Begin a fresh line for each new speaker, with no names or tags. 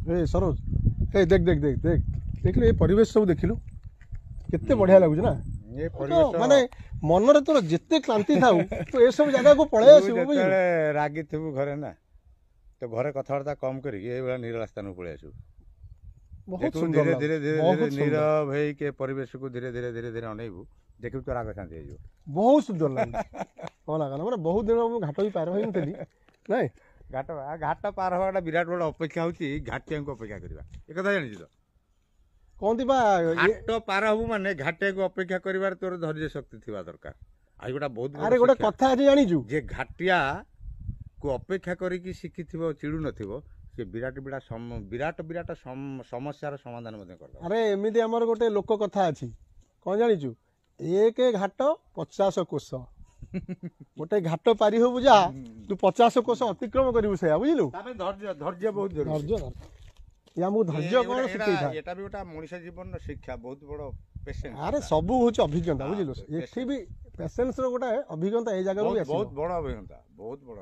ए सरोज ए देख देख देख देख देखिलु ए परिवेश सब देखिलु केते बढ़िया लागुछ ना
ये परिवेश
माने मन रे तोर जेते क्लांति थाउ तो ए सब जगह को पळे आसु
जेतले रागी थिबु घरे ना तो घरे कथावार्ता कम करी ए बेला निराला स्थान पळे आसु
बहुत सुंदर
धीरे धीरे धीरे
बहुत
धीरे
सुंदर
नीरव है के परिवेश को धीरे धीरे धीरे धीरे अनेबु देखु तो राग शांति हो
बहुत सुंदर लागुछ कोला गाना माने बहुत दिन मु घाट भी पार होई नथली नै
घाट पार हवाटा विराट बड़ अपेक्षा होची घाटिया को अपेक्षा करबा ए कथा जानि तो
कोंती बा
घाट पार हबु माने घाटिया को अपेक्षा करिवार तोर धैर्य शक्ति थिबा दरकार आज गोटा बहुत
अरे गोटे कथा अछि जानि छु
जे घाटिया को अपेक्षा करी कि शिखि थिबो चिडु नथिबो से विराट विराट विराट समस्यार समाधान मध्य कर
अरे एमिति हमर गोटे लोक कथा अछि कोन जानि छु एक घाट 50 कोश गोटे घाट पारी हो बुझा तू 50 कोश अतिक्रम करिवु से बुझिलु
तामे धैर्य धैर्य बहुत जरूरी
धैर्य या मु धैर्य कोन शिखै था
एटा भी गोटा मनुष्य जीवन शिक्षा बहुत बड़ पेशेंस
अरे सबु होछ अभिज्ञता बुझिलु एठी भी पेशेंस रो गोटा अभिज्ञता ए जगह
बहुत बड़ अभिज्ञता बहुत बड़